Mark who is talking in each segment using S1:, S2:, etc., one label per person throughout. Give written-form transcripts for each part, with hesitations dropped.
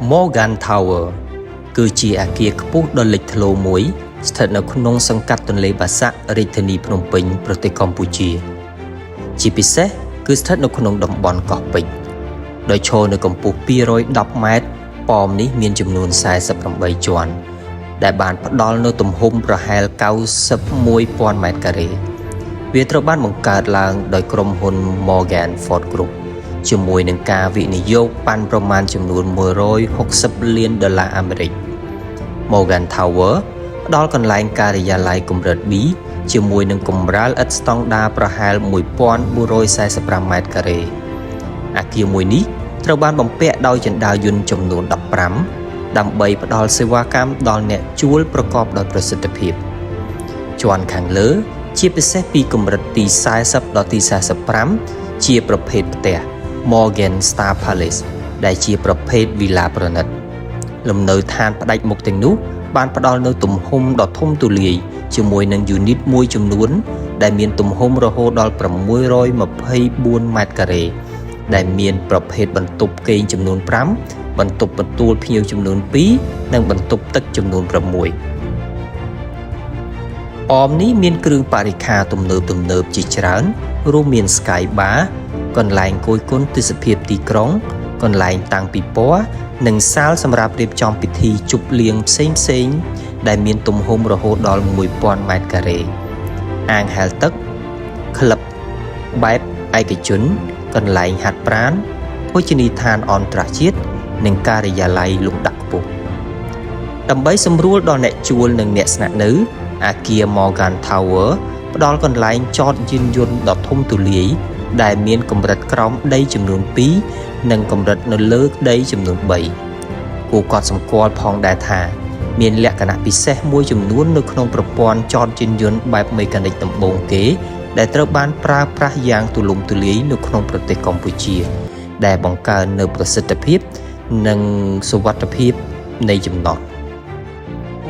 S1: Morgan Tower គឺជាអគារខ្ពស់ដ៏លេចធ្លោមួយស្ថិតនៅក្នុងសង្កាត់ទន្លេបាសាក់រាជធានីភ្នំពេញប្រទេសកម្ពុជាជាពិសេសគឺស្ថិតនៅក្នុងតំបន់កោះពេជ្រដោយឈរនៅកម្ពស់210ម៉ែត្រប៉មនេះមានចំនួន48ជាន់ដែលបានផ្ដល់នូវទំហំប្រហែល91,000ម៉ែត្រការ៉េវាត្រូវបានបង្កើតឡើងដោយក្រុមហ៊ុន Morgan Ford Group ជាមួយនឹងការវិនិយោគប៉ាន់ប្រមាណចំនួន$160 លានអាមេរិក Morgan Tower ផ្ដល់កន្លែងការិយាល័យកម្រិត B ជាមួយនឹងកម្រាលឥដ្ឋស្តង់ដារប្រហែល1445ម៉ែត្រការ៉េអគារមួយនេះត្រូវបានបំពាក់ដោយជណ្ដើរយន្តចំនួន15ដើម្បីផ្ដល់សេវាកម្មដល់អ្នកជួលប្រកបដោយប្រសិទ្ធភាពជាន់ខាងលើជាពិសេសពីកម្រិតទី40ដល់ទី45ជាប្រភេទផ្ទះ Morgan Star Palace ដែលជាប្រភេទវីឡាប្រណិតលំនៅឋានផ្ដាច់មុខទាំងនោះបានផ្ដល់នូវទំហំដ៏ធំទូលាយជាមួយនឹងយូនីតមួយចំនួនដែលមានទំហំរហូតដល់624ម៉ែត្រការ៉េដែលមានប្រភេទបន្ទប់គេងចំនួន5បន្ទប់ទទួលភ្ញៀវចំនួន2និងបន្ទប់ទឹកចំនួន6អមនេះមានគ្រឿងបរិក្ខារទំនើបជាច្រើនរួមមាន Sky Bar កន្លែងគយគន់ទេសភាពទីក្រុងកន្លែងតាំងពិព័រណ៍និងសាលសម្រាប់រៀបចំពិធីជប់លៀងផ្សេងដែលមានទំហំរហូតដល់1000ម៉ែត្រការ៉េអាងហែលទឹកក្លឹបបែបឯកជនកន្លែងហាត់ប្រាណភោជនីយដ្ឋានអន្តរជាតិនិងការិយាល័យលំដាប់ខ្ពស់ដើម្បីសម្រួលដល់អ្នកជួលនិងអ្នកស្នាក់នៅអគារ Morgan Tower ផ្ដល់កន្លែងចតយានយន្តដ៏ធំទូលាយដែលមានកម្រិតក្រោមដីចំនួន2និងកម្រិតនៅលើដីចំនួន3គួរកត់សម្គាល់ផងដែរថាមានលក្ខណៈពិសេសមួយចំនួននៅក្នុងប្រព័ន្ធចតយានយន្តបែបមេកានិកដំបូងគេដែលត្រូវបានប្រើប្រាស់យ៉ាងទូលំទូលាយនៅក្នុងប្រទេសកម្ពុជាដែលបង្កើននូវប្រសិទ្ធភាពនិងសុវត្ថិភាពនៃចំណត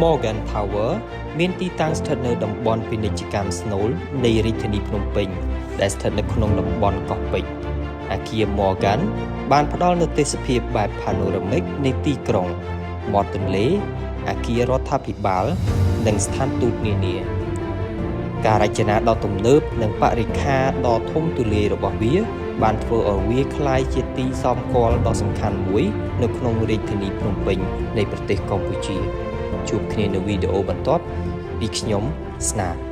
S1: Morgan Tower មានទីតាំងស្ថិតនៅតំបន់ពាណិជ្ជកម្មស្នូលនៃរាជធានីភ្នំពេញដែលស្ថិតនៅក្នុងតំបន់កោះពេជ្រអគារ Morgan បានផ្ដល់នូវទេសភាពបែប Panoramic នៃទីក្រុងមាត់ទន្លេអគាររដ្ឋាភិបាលនិងស្ថានទូតនានាការរចនាដ៏ទំនើបនិងបរិក្ខារដ៏ធំទូលាយរបស់វាបានធ្វើឲ្យវាក្លាយជាទីសម្គាល់ដ៏សំខាន់មួយនៅក្នុងរាជធានីភ្នំពេញនៃប្រទេសកម្ពុជាជួបគ្នានៅវីដេអូបន្ទាប់ពីខ្ញុំស្នា